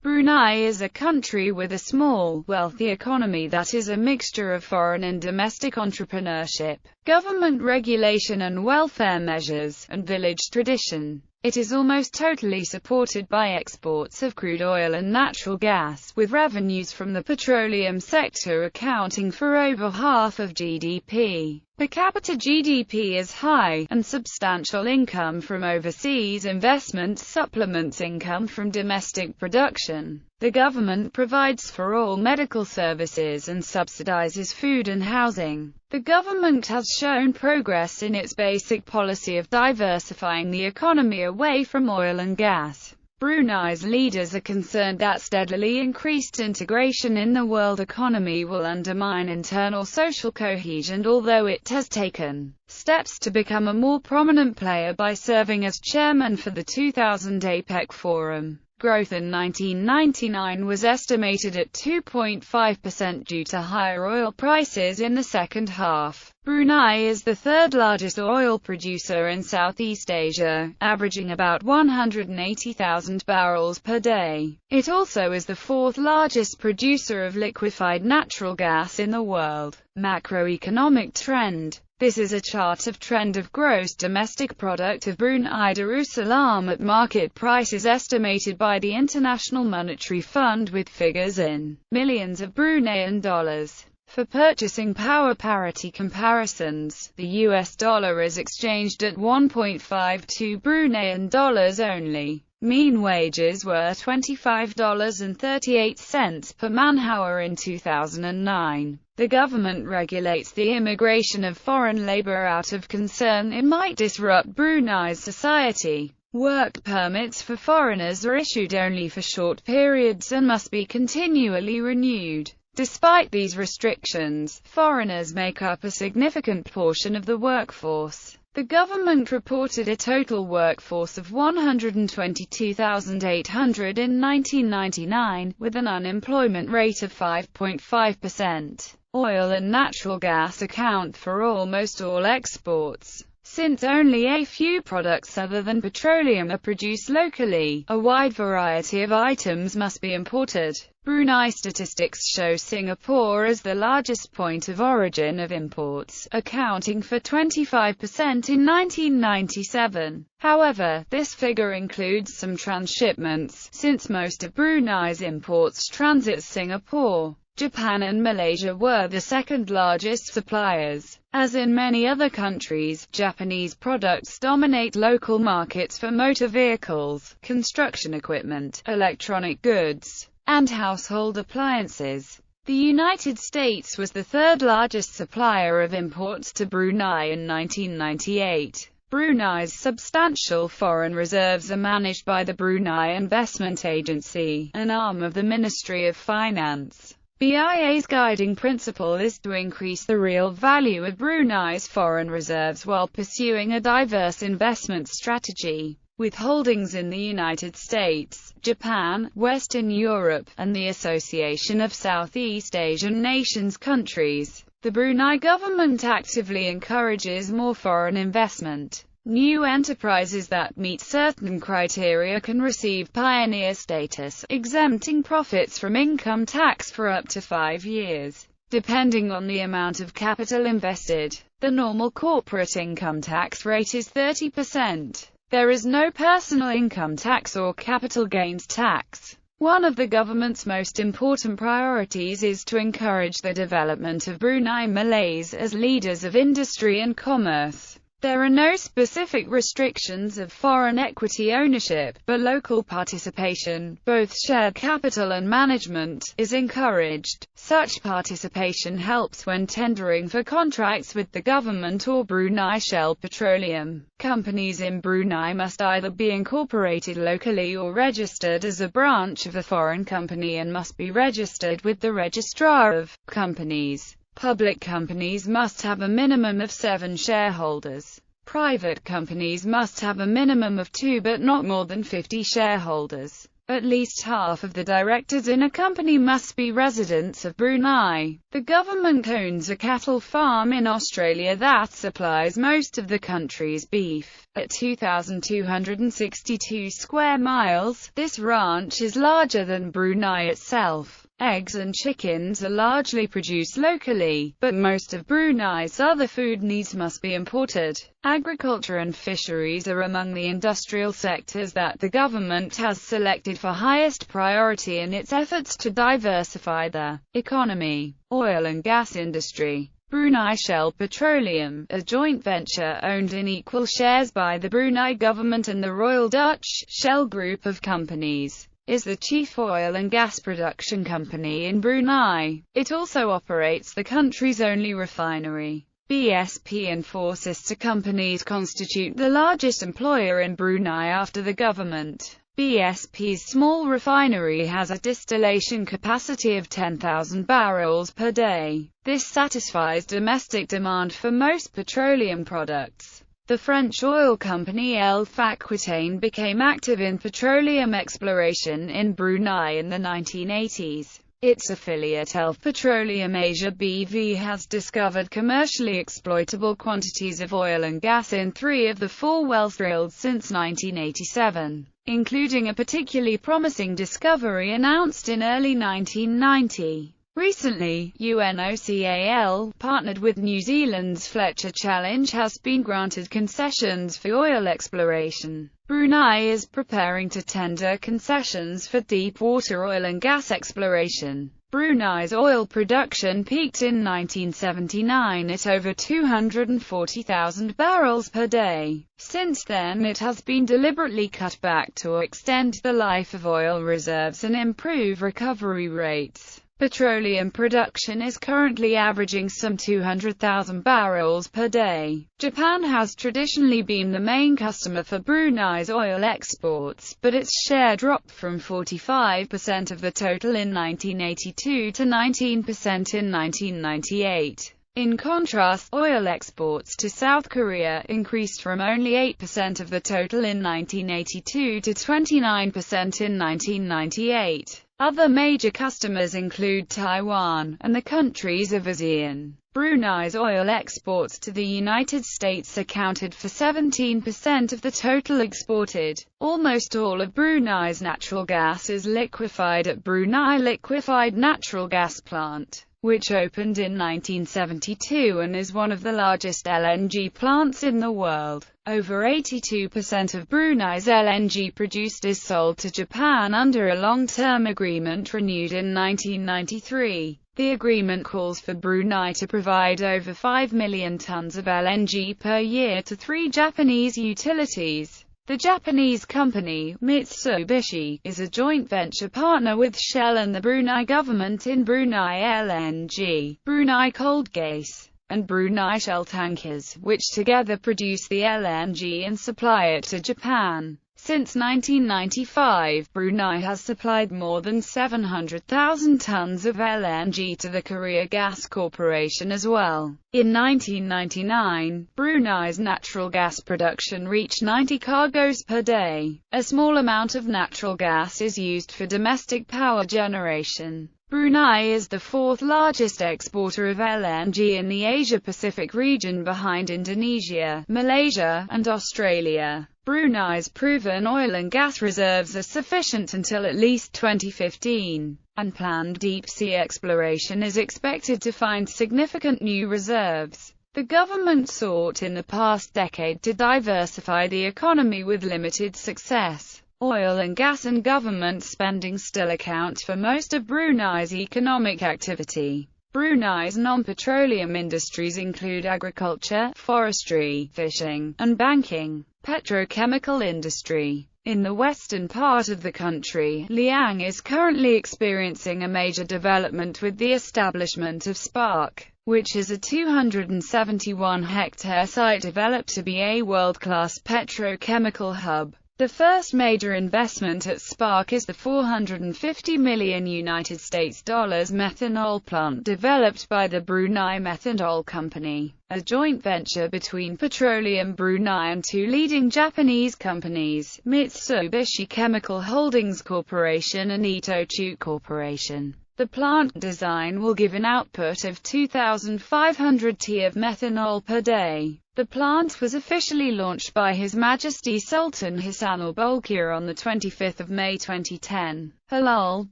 Brunei is a country with a small, wealthy economy that is a mixture of foreign and domestic entrepreneurship, government regulation and welfare measures, and village tradition. It is almost totally supported by exports of crude oil and natural gas, with revenues from the petroleum sector accounting for over half of GDP. Per capita GDP is high, and substantial income from overseas investments supplements income from domestic production. The government provides for all medical services and subsidizes food and housing. The government has shown progress in its basic policy of diversifying the economy away from oil and gas. Brunei's leaders are concerned that steadily increased integration in the world economy will undermine internal social cohesion, although it has taken steps to become a more prominent player by serving as chairman for the 2000 APEC Forum. Growth in 1999 was estimated at 2.5% due to higher oil prices in the second half. Brunei is the third largest oil producer in Southeast Asia, averaging about 180,000 barrels per day. It also is the fourth largest producer of liquefied natural gas in the world. Macroeconomic Trend. This is a chart of trend of gross domestic product of Brunei Darussalam at market prices estimated by the International Monetary Fund, with figures in millions of Bruneian dollars. For purchasing power parity comparisons, the US dollar is exchanged at 1.52 Bruneian dollars only. Mean wages were $25.38 per man-hour in 2009. The government regulates the immigration of foreign labor out of concern it might disrupt Brunei's society. Work permits for foreigners are issued only for short periods and must be continually renewed. Despite these restrictions, foreigners make up a significant portion of the workforce. The government reported a total workforce of 122,800 in 1999, with an unemployment rate of 5.5%. Oil and natural gas account for almost all exports. Since only a few products other than petroleum are produced locally, a wide variety of items must be imported. Brunei statistics show Singapore as the largest point of origin of imports, accounting for 25% in 1997. However, this figure includes some transshipments, since most of Brunei's imports transit Singapore. Japan and Malaysia were the second largest suppliers. As in many other countries, Japanese products dominate local markets for motor vehicles, construction equipment, electronic goods, and household appliances. The United States was the third largest supplier of imports to Brunei in 1998. Brunei's substantial foreign reserves are managed by the Brunei Investment Agency, an arm of the Ministry of Finance. BIA's guiding principle is to increase the real value of Brunei's foreign reserves while pursuing a diverse investment strategy. With holdings in the United States, Japan, Western Europe, and the Association of Southeast Asian Nations countries, the Brunei government actively encourages more foreign investment. New enterprises that meet certain criteria can receive pioneer status, exempting profits from income tax for up to 5 years, depending on the amount of capital invested. The normal corporate income tax rate is 30%. There is no personal income tax or capital gains tax. One of the government's most important priorities is to encourage the development of Brunei Malays as leaders of industry and commerce. There are no specific restrictions of foreign equity ownership, but local participation, both shared capital and management, is encouraged. Such participation helps when tendering for contracts with the government or Brunei Shell Petroleum. Companies in Brunei must either be incorporated locally or registered as a branch of a foreign company and must be registered with the Registrar of Companies. Public companies must have a minimum of 7 shareholders. Private companies must have a minimum of 2 but not more than 50 shareholders. At least half of the directors in a company must be residents of Brunei. The government owns a cattle farm in Australia that supplies most of the country's beef. At 2,262 square miles, this ranch is larger than Brunei itself. Eggs and chickens are largely produced locally, but most of Brunei's other food needs must be imported. Agriculture and fisheries are among the industrial sectors that the government has selected for highest priority in its efforts to diversify the economy. Oil and gas industry. Brunei Shell Petroleum, a joint venture owned in equal shares by the Brunei government and the Royal Dutch Shell Group of companies, is the chief oil and gas production company in Brunei. It also operates the country's only refinery. BSP and four sister companies constitute the largest employer in Brunei after the government. BSP's small refinery has a distillation capacity of 10,000 barrels per day. This satisfies domestic demand for most petroleum products. The French oil company El Fluctuations became active in petroleum exploration in Brunei in the 1980s. Its affiliate Elf Petroleum Asia BV has discovered commercially exploitable quantities of oil and gas in 3 of the 4 wells drilled since 1987, including a particularly promising discovery announced in early 1990. Recently, UNOCAL, partnered with New Zealand's Fletcher Challenge, has been granted concessions for oil exploration. Brunei is preparing to tender concessions for deep-water oil and gas exploration. Brunei's oil production peaked in 1979 at over 240,000 barrels per day. Since then it has been deliberately cut back to extend the life of oil reserves and improve recovery rates. Petroleum production is currently averaging some 200,000 barrels per day. Japan has traditionally been the main customer for Brunei's oil exports, but its share dropped from 45% of the total in 1982 to 19% in 1998. In contrast, oil exports to South Korea increased from only 8% of the total in 1982 to 29% in 1998. Other major customers include Taiwan and the countries of ASEAN. Brunei's oil exports to the United States accounted for 17% of the total exported. Almost all of Brunei's natural gas is liquefied at Brunei Liquefied Natural Gas Plant, which opened in 1972 and is one of the largest LNG plants in the world. Over 82% of Brunei's LNG produced is sold to Japan under a long-term agreement renewed in 1993. The agreement calls for Brunei to provide over 5 million tons of LNG per year to 3 Japanese utilities. The Japanese company, Mitsubishi, is a joint venture partner with Shell and the Brunei government in Brunei LNG, Brunei Cold Gas, and Brunei Shell Tankers, which together produce the LNG and supply it to Japan. Since 1995, Brunei has supplied more than 700,000 tons of LNG to the Korea Gas Corporation as well. In 1999, Brunei's natural gas production reached 90 cargoes per day. A small amount of natural gas is used for domestic power generation. Brunei is the 4th largest exporter of LNG in the Asia-Pacific region behind Indonesia, Malaysia, and Australia. Brunei's proven oil and gas reserves are sufficient until at least 2015, and planned deep-sea exploration is expected to find significant new reserves. The government sought in the past decade to diversify the economy with limited success. Oil and gas and government spending still account for most of Brunei's economic activity. Brunei's non-petroleum industries include agriculture, forestry, fishing, and banking. Petrochemical industry. In the western part of the country, Liang is currently experiencing a major development with the establishment of Spark, which is a 271-hectare site developed to be a world-class petrochemical hub. The first major investment at Spark is the $450 million United States methanol plant developed by the Brunei Methanol Company, a joint venture between Petroleum Brunei and two leading Japanese companies, Mitsubishi Chemical Holdings Corporation and Itochu Corporation. The plant design will give an output of 2,500 t of methanol per day. The plant was officially launched by His Majesty Sultan Hassan Al Bolkiah on 25 May 2010. Halal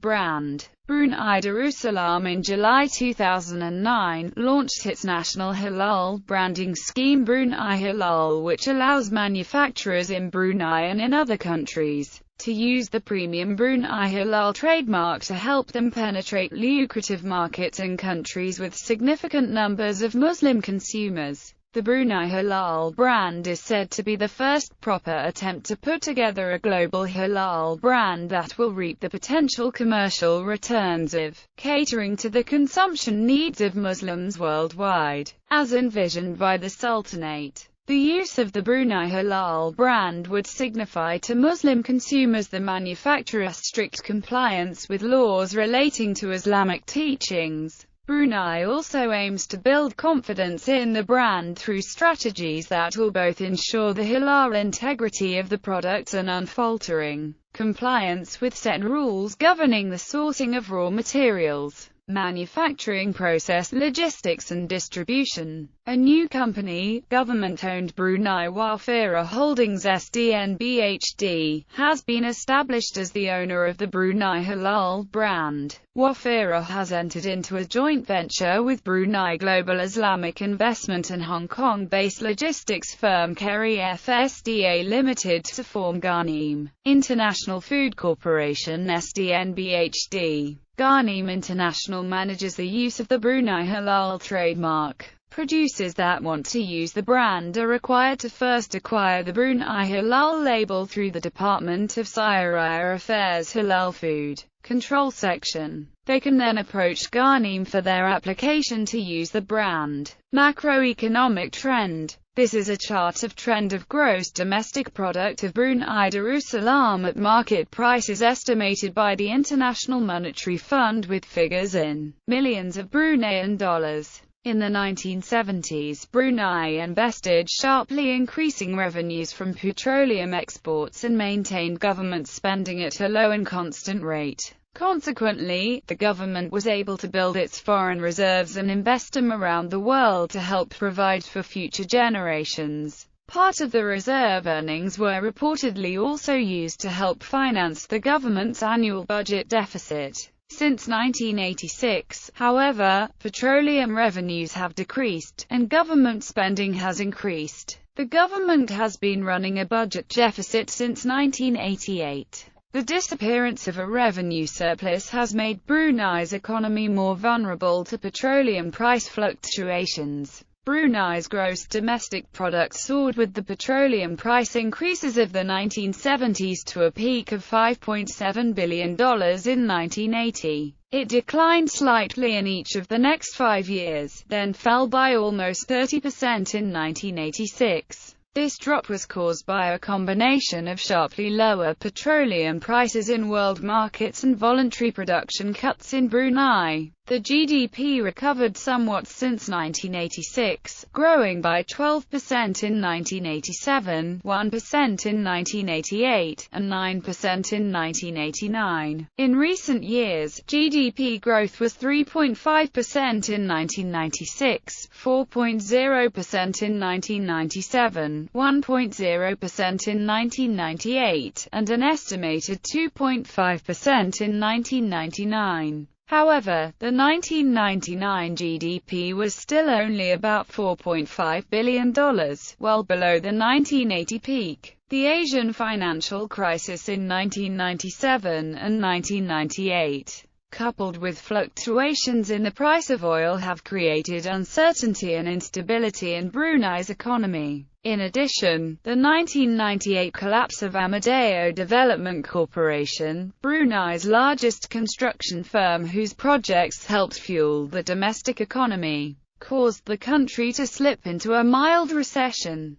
brand. Brunei Darussalam in July 2009 launched its national Halal branding scheme Brunei Halal, which allows manufacturers in Brunei and in other countries to use the premium Brunei Halal trademark to help them penetrate lucrative markets in countries with significant numbers of Muslim consumers. The Brunei Halal brand is said to be the first proper attempt to put together a global halal brand that will reap the potential commercial returns of catering to the consumption needs of Muslims worldwide, as envisioned by the Sultanate. The use of the Brunei Halal brand would signify to Muslim consumers the manufacturer's strict compliance with laws relating to Islamic teachings. Brunei also aims to build confidence in the brand through strategies that will both ensure the halal integrity of the products and unfaltering compliance with set rules governing the sourcing of raw materials, manufacturing process, logistics and distribution. A new company, government-owned Brunei Wafira Holdings SDNBHD, has been established as the owner of the Brunei Halal brand. Wafira has entered into a joint venture with Brunei Global Islamic Investment and Hong Kong-based logistics firm Kerry FSDA Limited to form Ghanim International Food Corporation SDNBHD. Ghanim International manages the use of the Brunei Halal trademark. Producers that want to use the brand are required to first acquire the Brunei Halal label through the Department of Syariah Affairs Halal Food Control Section. They can then approach Ghanim for their application to use the brand. Macroeconomic Trend. This is a chart of trend of gross domestic product of Brunei Darussalam at market prices estimated by the International Monetary Fund with figures in millions of Bruneian dollars. In the 1970s, Brunei invested sharply, increasing revenues from petroleum exports and maintained government spending at a low and constant rate. Consequently, the government was able to build its foreign reserves and invest them around the world to help provide for future generations. Part of the reserve earnings were reportedly also used to help finance the government's annual budget deficit. Since 1986, however, petroleum revenues have decreased, and government spending has increased. The government has been running a budget deficit since 1988. The disappearance of a revenue surplus has made Brunei's economy more vulnerable to petroleum price fluctuations. Brunei's gross domestic product soared with the petroleum price increases of the 1970s to a peak of $5.7 billion in 1980. It declined slightly in each of the next 5 years, then fell by almost 30% in 1986. This drop was caused by a combination of sharply lower petroleum prices in world markets and voluntary production cuts in Brunei. The GDP recovered somewhat since 1986, growing by 12% in 1987, 1% in 1988, and 9% in 1989. In recent years, GDP growth was 3.5% in 1996, 4.0% in 1997, 1.0% in 1998, and an estimated 2.5% in 1999. However, the 1999 GDP was still only about $4.5 billion, well below the 1980 peak. The Asian financial crisis in 1997 and 1998, coupled with fluctuations in the price of oil, have created uncertainty and instability in Brunei's economy. In addition, the 1998 collapse of Amadeo Development Corporation, Brunei's largest construction firm whose projects helped fuel the domestic economy, caused the country to slip into a mild recession.